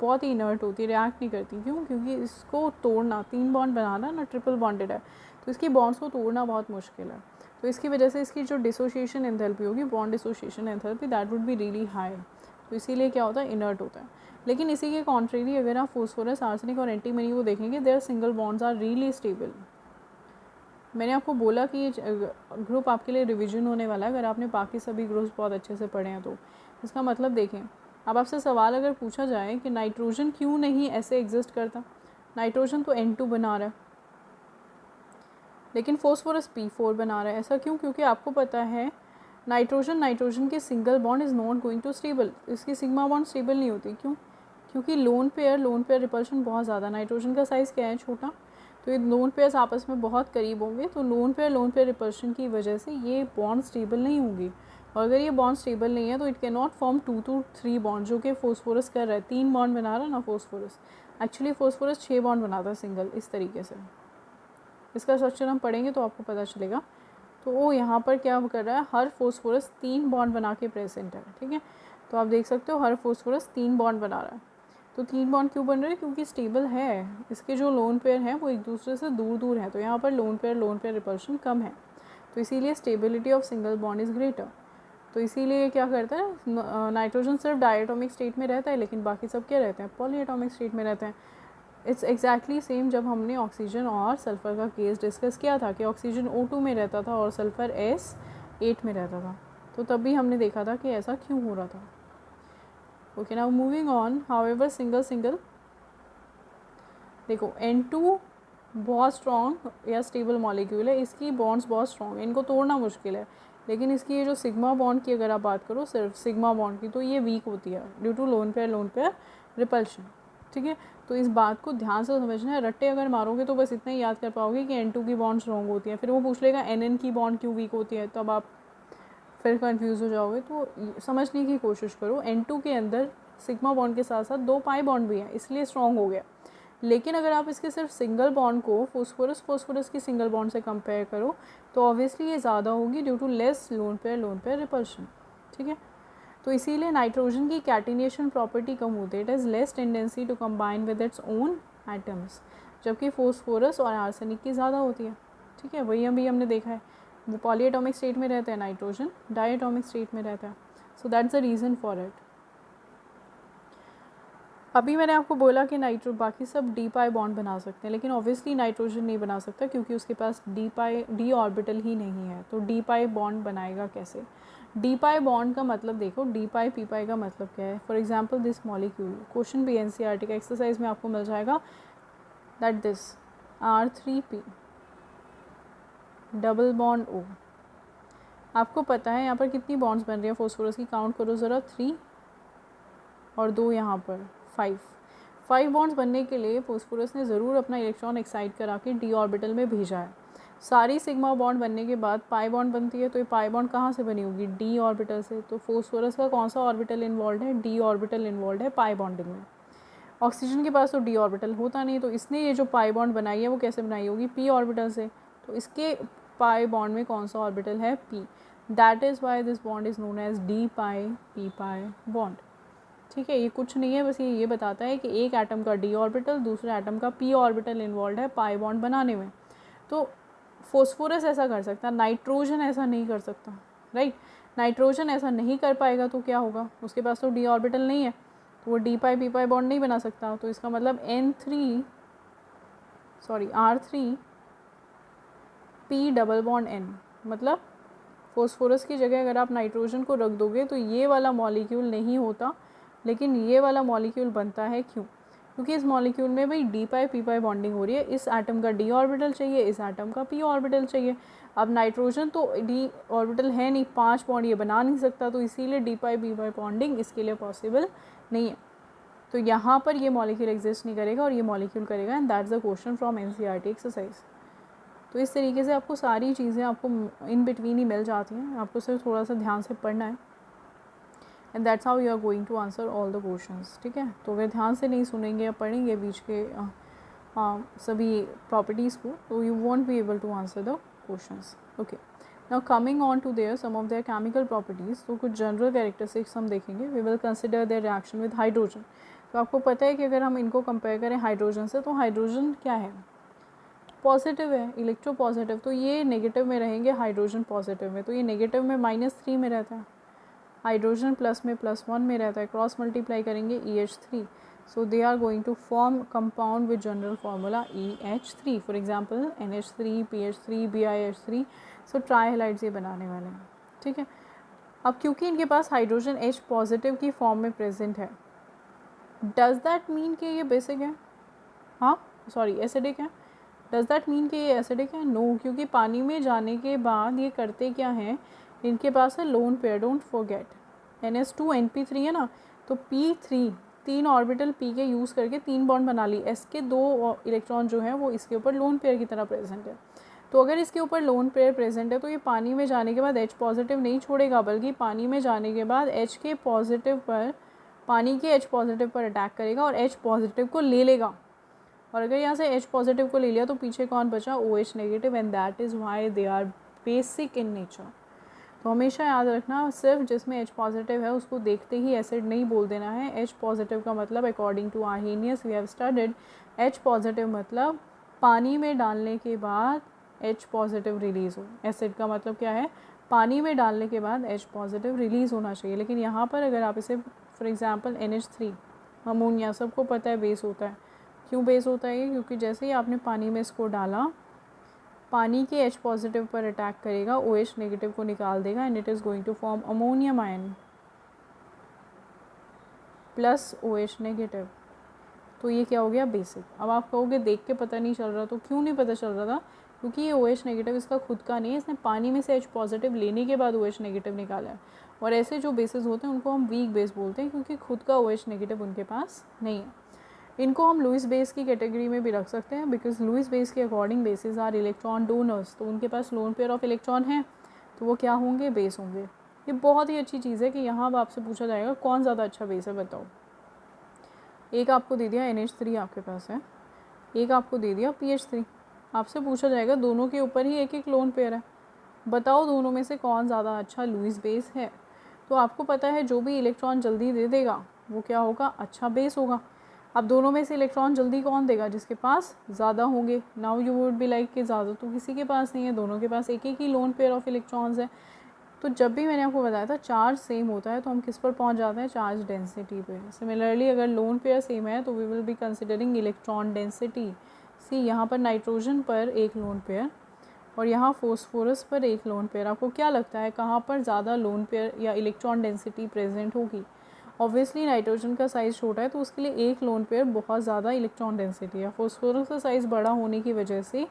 Speaker 1: बहुत ही इनर्ट होती है, रिएक्ट नहीं करती। क्यों? क्योंकि इसको तोड़ना, 3 बॉन्ड बनाना ना, ट्रिपल बॉन्डेड है, तो इसकी बॉन्ड्स को तोड़ना बहुत मुश्किल है। तो इसकी वजह से इसकी जो डिसोसिएशन एंथैल्पी होगी, bond dissociation enthalpy, that would be really high. तो इसीलिए क्या होता है, इनर्ट होता है। लेकिन इसी के कॉन्ट्रेरी अगर आप फॉस्फोरस, आर्सेनिक और एंटीमनी को देखेंगे, there single bonds are really stable. मैंने आपको बोला कि ये ग्रुप आपके लिए रिवीजन होने वाला है, अगर आपने बाकी सभी ग्रुप्स बहुत अच्छे से पढ़े हैं तो। इसका मतलब देखें, अब आपसे सवाल अगर पूछा जाए कि नाइट्रोजन क्यों नहीं ऐसे एग्जिस्ट करता, नाइट्रोजन तो N2 बना रहा है लेकिन फॉस्फोरस P4 बना रहा है, ऐसा क्यों? क्योंकि आपको पता है नाइट्रोजन के single bond is not going to stable, इसकी सिग्मा बॉन्ड स्टेबल नहीं होती। क्यों? क्योंकि लोन पेयर रिपल्शन बहुत ज़्यादा, नाइट्रोजन का साइज़ क्या है, छोटा, तो ये लोन पेयर्स आपस में बहुत करीब होंगे, तो लोन पेयर रिपल्शन की वजह से ये बॉन्ड स्टेबल नहीं होंगी, और अगर ये बॉन्ड स्टेबल नहीं है तो it can not form 2 to 3 bond, जो कि फोस्फोरस कर रहा है, 3 बॉन्ड बना रहा है ना फोस्फोरस। एक्चुअली फोस्फोरस 6 बॉन्ड बनाता है सिंगल, इस तरीके से। इसका स्ट्रक्चर हम पढ़ेंगे तो आपको पता चलेगा। तो वो यहाँ पर क्या कर रहा है, हर फोस्फोरस 3 बॉन्ड बना के प्रेजेंट है, ठीक है। तो आप देख सकते हो हर फोस्फोरस 3 बॉन्ड बना रहा है। तो 3 बॉन्ड क्यों बन रहे हैं, क्योंकि स्टेबल है, इसके जो लोन पेयर हैं वो एक दूसरे से दूर दूर है, तो यहाँ पर लोन पेयर रिपल्शन कम है, तो इसीलिए stability of single bond is greater. तो इसीलिए क्या करता है, नाइट्रोजन सिर्फ डायटोमिक स्टेट में रहता है, लेकिन बाकी सब क्या रहते हैं, पॉलीएटॉमिक स्टेट में रहते हैं। इट्स एग्जैक्टली सेम जब हमने ऑक्सीजन और सल्फ़र का केस डिस्कस किया था कि ऑक्सीजन O2 में रहता था और सल्फ़र S8 में रहता था, तो तब भी हमने देखा था कि ऐसा क्यों हो रहा था। Okay, now moving on. However single देखो N2 बहुत स्ट्रॉन्ग या स्टेबल मॉलिक्यूल है, इसकी बॉन्ड्स बहुत स्ट्रॉन्ग है, इनको तोड़ना मुश्किल है, लेकिन इसकी ये जो सिग्मा बॉन्ड की अगर आप बात करो, सिर्फ सिग्मा बॉन्ड की, तो ये वीक होती है due to lone pair repulsion, ठीक है। तो इस बात को ध्यान से समझना है, रट्टे अगर मारोगे तो बस इतना ही याद कर पाओगे कि N2 की बॉन्ड स्ट्रॉन्ग होती है, फिर वो पूछ लेगा NN की बॉन्ड क्यों वीक होती है, तब आप फिर कंफ्यूज हो जाओगे। तो समझने की कोशिश करो, N2 के अंदर सिग्मा बॉन्ड के साथ साथ 2 पाई बॉन्ड भी हैं, इसलिए स्ट्रॉन्ग हो गया। लेकिन अगर आप इसके सिर्फ सिंगल बॉन्ड को फोस्फोरस की सिंगल बॉन्ड से कंपेयर करो तो ऑब्वियसली ये ज़्यादा होगी due to less lone pair repulsion, ठीक है। तो इसीलिए नाइट्रोजन की कैटिनेशन प्रॉपर्टी कम होती है, it has less tendency to combine with its own atoms, जबकि फोस्फोरस और आर्सेनिक की ज़्यादा होती है, ठीक है। वही अभी हमने देखा है, वो पॉलीएटॉमिक स्टेट में रहता है, नाइट्रोजन डायटोमिक स्टेट में रहता है। So that's the reason for it. अभी मैंने आपको बोला कि बाकी सब डी पाई बॉन्ड बना सकते हैं, लेकिन ऑब्वियसली नाइट्रोजन नहीं बना सकता क्योंकि उसके पास डी ऑर्बिटल ही नहीं है। तो डी पाई बॉन्ड बनाएगा कैसे? डी पाई बॉन्ड का मतलब देखो, डी पाई पी पाई का मतलब क्या है। For example this molecule, question भी एनसीईआरटी का एक्सरसाइज में आपको मिल जाएगा, that this R3P double bond O। आपको पता है यहाँ पर कितनी बॉन्ड्स बन रही है फोस्फोरस की, काउंट करो ज़रा, 3 और 2 यहाँ पर 5 बॉन्ड्स बनने के लिए फोस्फोरस ने ज़रूर अपना इलेक्ट्रॉन एक्साइट करा के डी ऑर्बिटल में भेजा है। सारी सिग्मा बॉन्ड बनने के बाद पाई बॉन्ड बनती है, तो ये पाई बॉन्ड कहाँ से बनी होगी, डी ऑर्बिटल से। तो फोस्फोरस का कौन सा ऑर्बिटल इन्वॉल्व है, डी ऑर्बिटल इन्वॉल्व है पाई बॉन्डिंग में। ऑक्सीजन के पास तो डी ऑर्बिटल होता नहीं, तो इसने ये जो पाई बॉन्ड बनाई है वो कैसे बनाई होगी, पी ऑर्बिटल से। तो इसके पाई बॉन्ड में कौन सा ऑर्बिटल है, p. That is why this bond is known as d pi p pi bond, ठीक है। ये कुछ नहीं है, बस ये बताता है कि एक एटम का डी ऑर्बिटल दूसरे एटम का पी ऑर्बिटल इन्वॉल्व है पाई बॉन्ड बनाने में। तो फोस्फोरस ऐसा कर सकता, नाइट्रोजन ऐसा नहीं कर सकता, राइट। नाइट्रोजन ऐसा नहीं कर पाएगा तो क्या होगा, उसके पास तो डी ऑर्बिटल नहीं है, तो वो D pi p pi bond नहीं बना सकता। तो इसका मतलब R3 P double bond N, मतलब फोस्फोरस की जगह अगर आप नाइट्रोजन को रख दोगे तो ये वाला मॉलिक्यूल नहीं होता, लेकिन ये वाला मॉलिक्यूल बनता है। क्यों? क्योंकि इस मॉलिक्यूल में भाई D pi p pi bonding हो रही है, इस एटम का डी ऑर्बिटल चाहिए, इस एटम का पी ऑर्बिटल चाहिए। अब नाइट्रोजन तो डी ऑर्बिटल है नहीं, 5 बॉन्ड ये बना नहीं सकता, तो इसीलिए D pi p pi bonding इसके लिए पॉसिबल नहीं है। तो यहाँ पर ये मॉलिक्यूल एग्जिस्ट नहीं करेगा और ये मॉलिक्यूल करेगा, and that's the question from NCERT exercise. तो इस तरीके से आपको सारी चीज़ें आपको इन बिटवीन ही मिल जाती हैं, आपको सिर्फ थोड़ा सा ध्यान से पढ़ना है, and that's how you are going to answer all the questions, ठीक है। तो अगर ध्यान से नहीं सुनेंगे या पढ़ेंगे बीच के सभी प्रॉपर्टीज़ को, तो you won't be able to answer the questions. Okay, now coming on to their some of their chemical properties. तो कुछ जनरल कैरेक्टरिस्टिक्स हम देखेंगे। We will consider their reaction with hydrogen. तो आपको पता है कि अगर हम इनको कंपेयर करें हाइड्रोजन से, तो हाइड्रोजन क्या है, पॉजिटिव है, इलेक्ट्रो पॉजिटिव, तो ये नेगेटिव में रहेंगे, हाइड्रोजन पॉजिटिव में। तो ये नेगेटिव में -3 में रहता है, हाइड्रोजन प्लस में +1 में रहता है, क्रॉस मल्टीप्लाई करेंगे EH3, so they are going to form compound with general formula EH3। For example NH3 PH3 BiH3, so trihalides ये बनाने वाले हैं, ठीक है। अब क्योंकि इनके पास हाइड्रोजन H पॉजिटिव की फॉर्म में प्रेजेंट है, डज दैट मीन कि ये बेसिक है, हाँ सॉरी एसिडिक है, डज दैट मीन कि ये एसिडिक है, नो, क्योंकि पानी में जाने के बाद ये करते क्या हैं, इनके पास है lone pair, don't forget NH2 NP3 है ना, तो P3 3 ऑर्बिटल पी के यूज़ करके 3 बॉन्ड बना ली, एस के 2 इलेक्ट्रॉन जो हैं वो इसके ऊपर लोन पेयर की तरह प्रेजेंट है। तो अगर इसके ऊपर लोन पेयर प्रेजेंट है तो ये पानी में जाने के बाद H पॉजिटिव नहीं छोड़ेगा, बल्कि पानी में जाने के बाद H के पॉजिटिव पर, पानी के H पॉजिटिव पर अटैक करेगा और H पॉजिटिव को ले लेगा। और अगर यहाँ से H पॉजिटिव को ले लिया तो पीछे कौन बचा, OH negative, and that is why they are basic in nature. तो हमेशा याद रखना, सिर्फ जिसमें H पॉजिटिव है उसको देखते ही एसिड नहीं बोल देना है। H पॉजिटिव का मतलब according to Arrhenius we have studied, H positive मतलब पानी में डालने के बाद H पॉजिटिव रिलीज़ हो। एसिड का मतलब क्या है, पानी में डालने के बाद H पॉजिटिव रिलीज़ होना चाहिए। लेकिन यहाँ पर अगर आप इसे फॉर एग्जांपल NH3 अमोनिया, सबको पता है बेस होता है। क्यों बेस होता है ये, क्योंकि जैसे ही आपने पानी में इसको डाला, पानी के H पॉजिटिव पर अटैक करेगा, OH नेगेटिव को निकाल देगा and it is going to form ammonium ion plus OH negative. तो ये क्या हो गया, बेसिक। अब आप कहोगे देख के पता नहीं चल रहा, तो क्यों नहीं पता चल रहा था, क्योंकि ये OH नेगेटिव इसका खुद का नहीं है, इसने पानी में से H पॉजिटिव लेने के बाद OH नेगेटिव निकाला है। और ऐसे जो बेसिस होते हैं उनको हम वीक बेस बोलते हैं, क्योंकि खुद का OH नेगेटिव उनके पास नहीं है। इनको हम लुईस बेस की कैटेगरी में भी रख सकते हैं, बिकॉज लुईस बेस के according bases are electron donors. तो उनके पास लोन पेयर ऑफ इलेक्ट्रॉन है, तो वो क्या होंगे, बेस होंगे। ये बहुत ही अच्छी चीज़ है कि यहाँ अब आपसे पूछा जाएगा कौन ज़्यादा अच्छा बेस है, बताओ। एक आपको दे दिया NH3 आपके पास है, एक आपको दे दिया PH3, आपसे पूछा जाएगा दोनों के ऊपर ही एक एक लोन पेयर है, बताओ दोनों में से कौन ज़्यादा अच्छा लुईस बेस है। तो आपको पता है जो भी इलेक्ट्रॉन जल्दी दे देगा वो क्या होगा, अच्छा बेस होगा। अब दोनों में से इलेक्ट्रॉन जल्दी कौन देगा, जिसके पास ज़्यादा होंगे। Now you would be like कि ज़्यादा तो किसी के पास नहीं है, दोनों के पास एक एक ही लोन पेयर ऑफ इलेक्ट्रॉन्स है। तो जब भी मैंने आपको बताया था चार्ज सेम होता है तो हम किस पर पहुंच जाते हैं, चार्ज डेंसिटी पे। सिमिलरली अगर लोन पेयर सेम है तो we will be considering electron density. See यहाँ पर नाइट्रोजन पर एक लोन पेयर और यहाँ फोस्फोरस पर एक लोन पेयर। आपको क्या लगता है कहाँ पर ज़्यादा लोन पेयर या इलेक्ट्रॉन डेंसिटी प्रेजेंट होगी। ऑब्वियसली नाइट्रोजन का साइज़ छोटा है तो उसके लिए एक लोन पेयर बहुत ज़्यादा इलेक्ट्रॉन डेंसिटी है। फोस्फोरस का साइज़ बड़ा होने की वजह से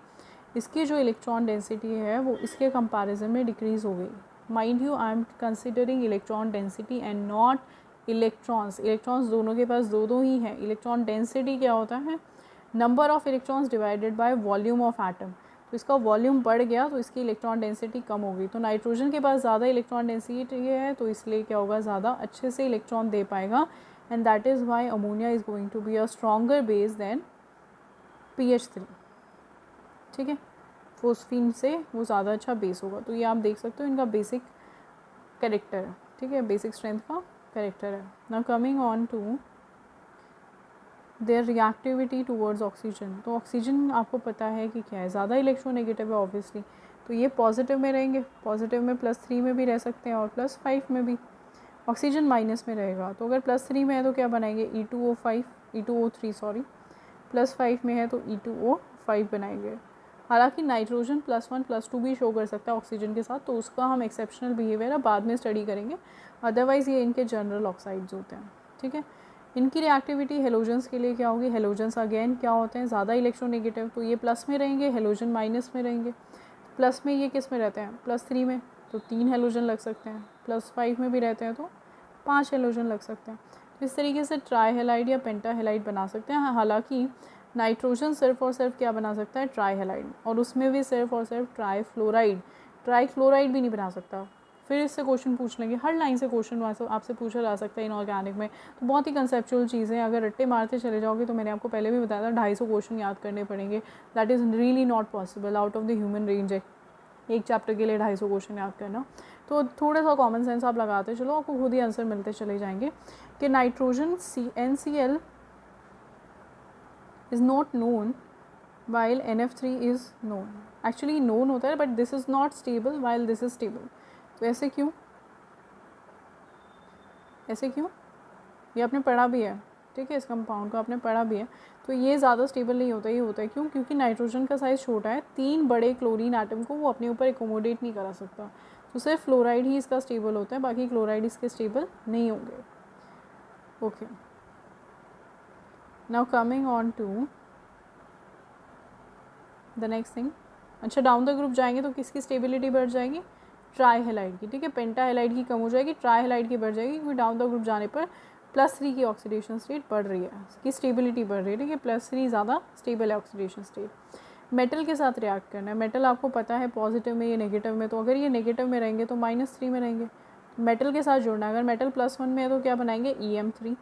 Speaker 1: इसकी जो इलेक्ट्रॉन डेंसिटी है वो इसके कंपैरिजन में डिक्रीज़ हो गई। Mind you, I am considering electron density and not electrons. Electrons दोनों के पास दो दो ही हैं। इलेक्ट्रॉन डेंसिटी क्या होता है, number of electrons divided by volume of atom. तो इसका वॉल्यूम बढ़ गया तो इसकी इलेक्ट्रॉन डेंसिटी कम हो गई। तो नाइट्रोजन के पास ज़्यादा इलेक्ट्रॉन डेंसिटी है तो इसलिए क्या होगा, ज़्यादा अच्छे से इलेक्ट्रॉन दे पाएगा, and that is why ammonia is going to be a stronger base than PH3। ठीक है, फोस्फीन से वो ज़्यादा अच्छा बेस होगा। तो ये आप देख सकते हो इनका बेसिक कैरेक्टर है। ठीक है, बेसिक स्ट्रेंथ का कैरेक्टर है। Now coming on to their reactivity towards oxygen. तो ऑक्सीजन आपको पता है कि क्या है, ज़्यादा इलेक्ट्रोनेगेटिव है ऑब्वियसली, तो ये पॉजिटिव में रहेंगे। पॉजिटिव में +3 में भी रह सकते हैं और +5 में भी। ऑक्सीजन माइनस में रहेगा, तो अगर +3 में है तो क्या बनाएंगे, E2O3 सॉरी, +5 में है तो E2O5 बनाएंगे। हालांकि नाइट्रोजन +1 +2 भी शो कर सकता है ऑक्सीजन के साथ, तो उसका हम एक्सेप्शनल बिहेवियर है बाद में स्टडी करेंगे। अदरवाइज़ ये इनके जनरल ऑक्साइड्स होते हैं। ठीक है, इनकी रिएक्टिविटी हेलोजन्स के लिए क्या होगी, हेलोजन्स अगेन क्या होते हैं, ज़्यादा इलेक्ट्रोनेगेटिव, तो ये प्लस में रहेंगे, हेलोजन माइनस में रहेंगे। प्लस में ये किस में रहते हैं, +3 में, तो 3 हेलोजन लग सकते हैं। +5 में भी रहते हैं तो 5 हेलोजन लग सकते हैं। तो इस तरीके से ट्राई हेलाइड या पेंटा हेलाइड बना सकते हैं। हालांकि नाइट्रोजन सिर्फ और सिर्फ क्या बना सकता है, ट्राई हेलाइड, और उसमें भी सिर्फ और सिर्फ ट्राई क्लोराइड भी नहीं बना सकता। फिर इससे क्वेश्चन पूछ लेंगे, हर लाइन से क्वेश्चन आपसे पूछा जा सकता है इनऑर्गेनिक में। तो बहुत ही कंसेप्चुअल चीज़ें, अगर रट्टे मारते चले जाओगे तो मैंने आपको पहले भी बताया था 250 क्वेश्चन याद करने पड़ेंगे। That is really not possible out of the human range. एक चैप्टर के लिए 250 क्वेश्चन याद करना, तो थोड़ा सा कॉमन सेंस आप लगाते चलो, आपको खुद ही आंसर मिलते चले जाएंगे। कि nitrogen NCl is not known while NF3 is known. Actually known होता है but this is not stable while this is stable. तो ऐसे क्यों, ये आपने पढ़ा भी है। ठीक है, इस कंपाउंड को आपने पढ़ा भी है। तो ये ज़्यादा स्टेबल नहीं होता, ये होता है क्यों, क्योंकि नाइट्रोजन का साइज़ छोटा है, 3 बड़े क्लोरीन एटम को वो अपने ऊपर एकोमोडेट नहीं करा सकता। तो सिर्फ फ्लोराइड ही इसका स्टेबल होता है, बाकी क्लोराइड इसके स्टेबल नहीं होंगे। Okay, now coming on to the next thing. अच्छा, डाउन द ग्रुप जाएंगे तो किसकी स्टेबिलिटी बढ़ जाएगी, ट्राई हेलाइड की। ठीक है, पेंटा हेलाइड की कम हो जाएगी, ट्राई हेलाइड की बढ़ जाएगी, क्योंकि डाउन द ग्रुप जाने पर +3 की ऑक्सीडेशन स्टेट बढ़ रही है, इसकी स्टेबिलिटी बढ़ रही है, ठीक है, +3 ज़्यादा स्टेबल है ऑक्सीडेशन स्टेट। मेटल के साथ रिएक्ट करना है, मेटल आपको पता है पॉजिटिव में, ये नेगेटिव में, तो अगर ये नेगेटिव में रहेंगे तो -3 में रहेंगे, मेटल के साथ जुड़ना है। अगर मेटल +1 में है तो क्या बनाएंगे EM3,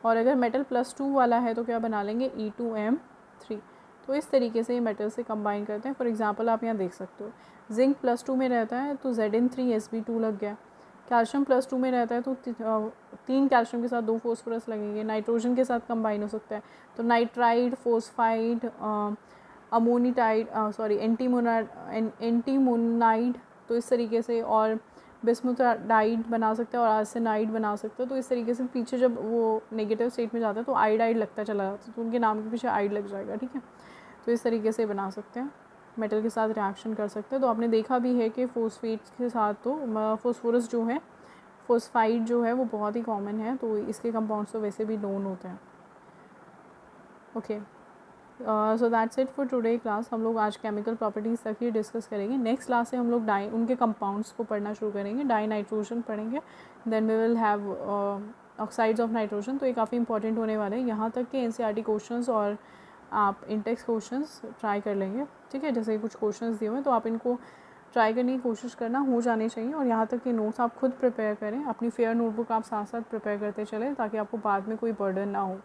Speaker 1: और अगर मेटल +2 वाला है तो क्या बना लेंगे E2M3। तो इस तरीके से ये मेटल से कंबाइन करते हैं। फॉर एग्जांपल आप यहाँ देख सकते हो, जिंक +2 में रहता है तो Zn3Sb2 लग गया, कैल्शियम +2 में रहता है तो 3 कैल्शियम के साथ 2 फॉस्फोरस लगेंगे, नाइट्रोजन के साथ कंबाइन हो सकता है तो नाइट्राइड, फोस्फाइड, अमोनीटाइड, एंटीमोनाइड, तो इस तरीके से, और बिस्मुथाइड बना सकते हैं और आर्सेनाइड बना सकते हैं। तो इस तरीके से पीछे जब वो नेगेटिव स्टेट में जाता है तो आइडाइड लगता चला जाता है, तो उनके नाम के पीछे आइड लग जाएगा, ठीक है। तो इस तरीके से बना सकते हैं, मेटल के साथ रिएक्शन कर सकते हैं। तो आपने देखा भी है कि फोस्फेट्स के साथ तो फोस्फोरस जो है, फोस्फाइड जो है वो बहुत ही कॉमन है, तो इसके कंपाउंड्स तो वैसे भी नोन होते हैं। Okay, so that's it for today class. हम लोग आज केमिकल प्रॉपर्टीज़ तक ही डिस्कस करेंगे। नेक्स्ट क्लास से हम लोग उनके कंपाउंड्स को पढ़ना शुरू करेंगे, डाई नाइट्रोजन पढ़ेंगे, then we will have oxides of nitrogen. तो ये काफ़ी इंपॉर्टेंट होने वाले हैं। यहाँ तक के NCERT क्वेश्चंस और आप इंटेक्स क्वेश्चंस ट्राई कर लेंगे, ठीक है। जैसे कुछ क्वेश्चंस दिए हुए हैं तो आप इनको ट्राई करने की कोशिश करना, हो जाने चाहिए। और यहाँ तक के नोट्स आप खुद प्रिपेयर करें, अपनी फेयर नोटबुक आप साथ साथ प्रिपेयर करते चलें ताकि आपको बाद में कोई बर्डन ना हो।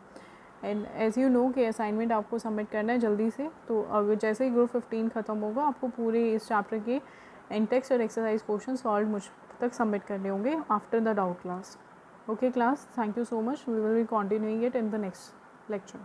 Speaker 1: एंड एज़ यू नो कि असाइनमेंट आपको सबमिट करना है जल्दी से, तो अगर जैसे ही ग्रुप 15 ख़त्म होगा आपको पूरे इस चैप्टर के इंटेक्स और एक्सरसाइज क्वेश्चन सॉल्व मुझ तक सबमिट करने होंगे after the doubt class. Okay class, thank you so much, we will be continuing it in the next lecture.